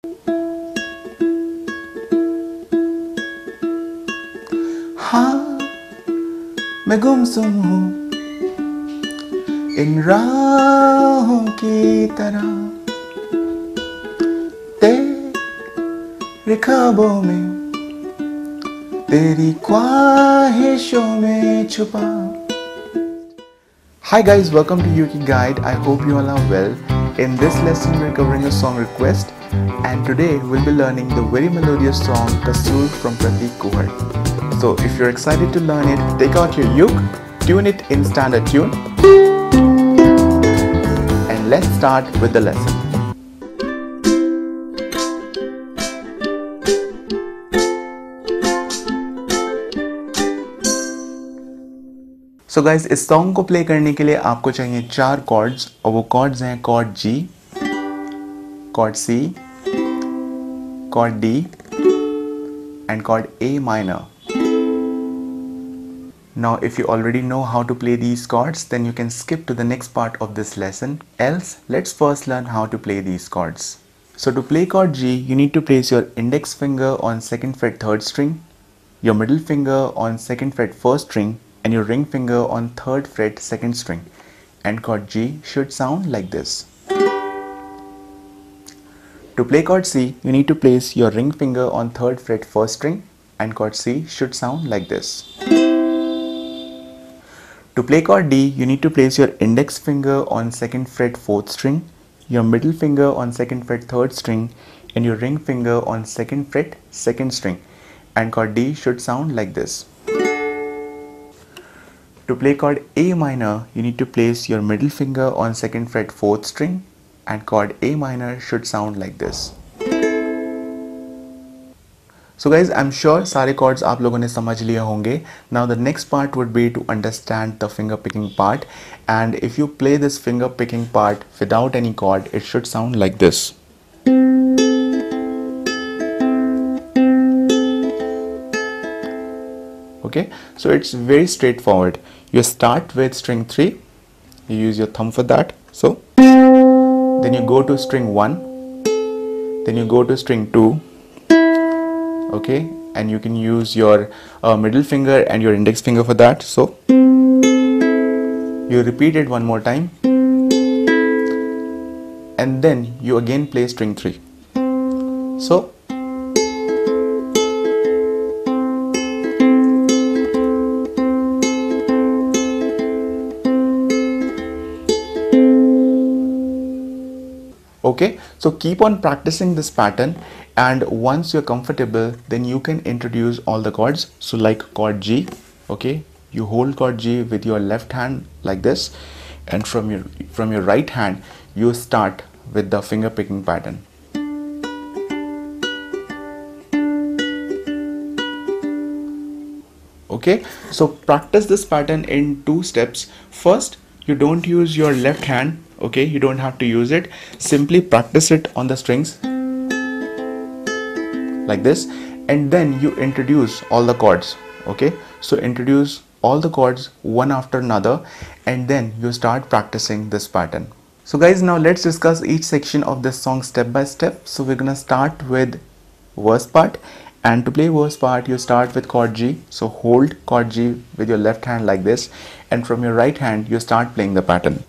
हाँ मैं गुमसुम हूँ इन राहों की तरह, तेरे ख्वाबों में, तेरी ख्वाहिशों में छुपा. Hi guys, welcome to ukeguide. I hope you all are well. In this lesson we're covering a song request, and today we'll be learning the very melodious song Kasoor from Prateek Kuhad. So if you're excited to learn it, take out your uke, tune it in standard tune, and let's start with the lesson. So guys, इस song को play करने के लिए आपको चाहिए 4 chords, और वो chords हैं chord G, chord C, chord D and chord A minor. Now if you already know how to play these chords, then you can skip to the next part of this lesson. Else, let's first learn how to play these chords. So to play chord G, you need to place your index finger on 2nd fret 3rd string, your middle finger on 2nd fret 1st string, and your ring finger on 3rd fret 2nd string. And chord G should sound like this. To play chord C, you need to place your ring finger on 3rd fret 1st string, and chord C should sound like this. To play chord D, you need to place your index finger on 2nd fret 4th string, your middle finger on 2nd fret 3rd string, and your ring finger on 2nd fret 2nd string, and chord D should sound like this. To play chord A minor, you need to place your middle finger on 2nd fret 4th string, and chord A minor should sound like this. So guys, I'm sure सारे chords आप लोगों ने समझ लिए होंगे. Now the next part would be to understand the finger picking part, and if you play this finger picking part without any chord, it should sound like this. Okay, so it's very straightforward. You start with string 3, you use your thumb for that, so then you go to string 1, then you go to string 2, okay, and you can use your middle finger and your index finger for that, so you repeat it one more time, and then you again play string 3, so okay, so keep on practicing this pattern, and once you're comfortable, then you can introduce all the chords. So like chord G, okay, you hold chord G with your left hand like this, and from your right hand you start with the finger picking pattern. Okay, so practice this pattern in 2 steps. First, you don't use your left hand, okay, you don't have to use it. Simply practice it on the strings like this, and then you introduce all the chords. Okay, so introduce all the chords one after another, and then you start practicing this pattern. So guys, now let's discuss each section of this song step by step. So we're gonna start with verse part, and to play verse part you start with chord G. So hold chord G with your left hand like this, and from your right hand you start playing the pattern.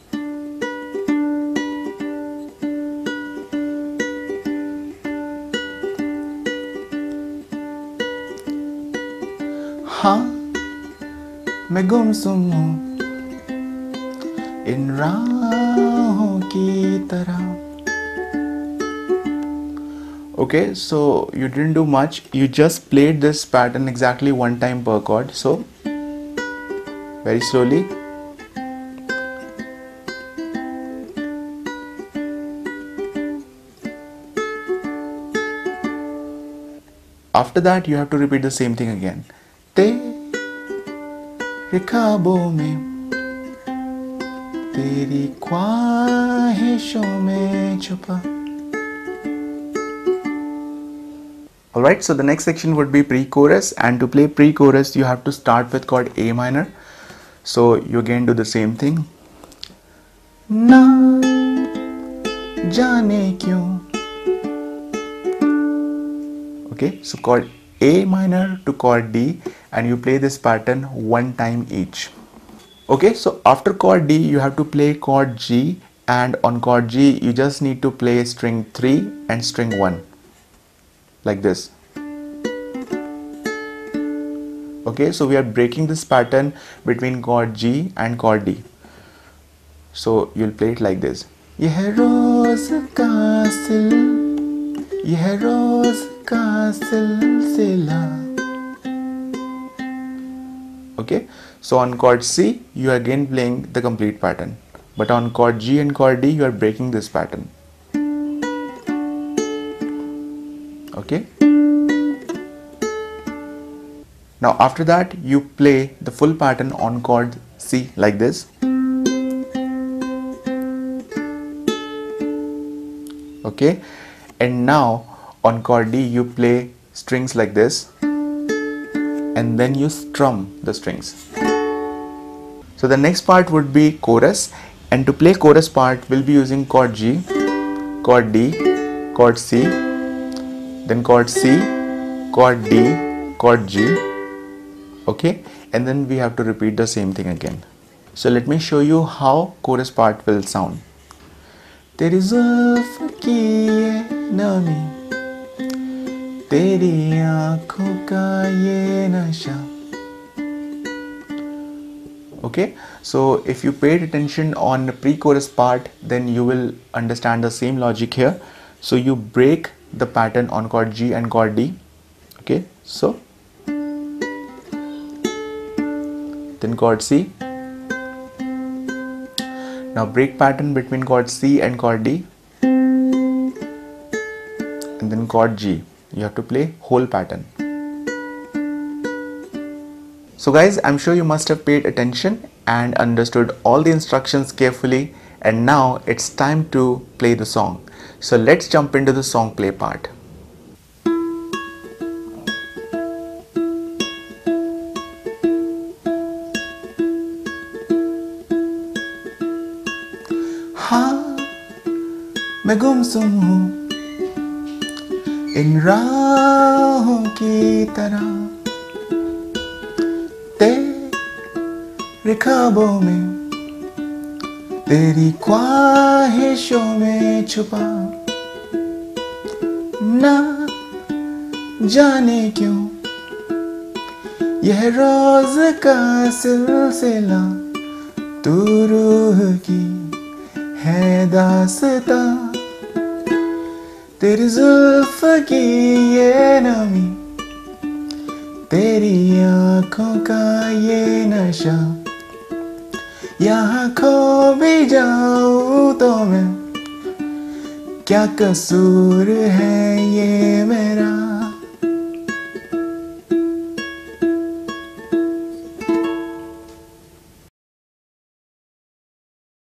हाँ मैं गुमसुम हूँ इन राहों की तरह. Okay, so you didn't do much, you just played this pattern exactly 1 time per chord, so very slowly. After that you have to repeat the same thing again. तेरे ख्वाबों में, तेरी ख्वाहिशों में छुपा. Alright, so the next section would be pre-chorus, and to play pre-chorus you have to start with chord A minor. So you again do the same thing. ना जाने क्यों Okay, so chord A minor to chord D, and you play this pattern one time each. Okay, so after chord D you have to play chord G, and on chord G you just need to play string 3 and string 1 like this. Okay, so we are breaking this pattern between chord G and chord D. So you'll play it like this. यह रोज का सिल, यह रोज का सिलसिला. Okay, so on chord C you are again playing the complete pattern, but on chord G and chord D you are breaking this pattern. Okay, now after that you play the full pattern on chord C like this. Okay, and now on chord D you play strings like this, and then you strum the strings. So the next part would be chorus, and to play chorus part we'll be using chord G, chord D, chord C, then chord C, chord D, chord G. Okay, and then we have to repeat the same thing again. So let me show you how chorus part will sound. तेरी जुल्फ की ये नमी, तेरी आँखों का ये नशा. Okay, so if you paid attention on the pre-chorus part, then you will understand the same logic here. So you break the pattern on chord G and chord D. Okay, so then chord C. Now break pattern between chord C and chord D, and then chord G. You have to play whole pattern. So guys, I'm sure you must have paid attention and understood all the instructions carefully, and now it's time to play the song. So let's jump into the song play part. हाँ मैं गुमसुम हूँ इन राहों की तरह, तेरे ख्वाबों में, तेरी ख्वाहिशों में छुपा. ना जाने क्यों यह रोज का सिलसिला, तू रूह की है दास्तां, तेरी जुल्फ की ये नमी, तेरी आँखों का ये नशा. यहाँ खो भी जाऊँ तो मैं, क्या कसूर है ये मेरा.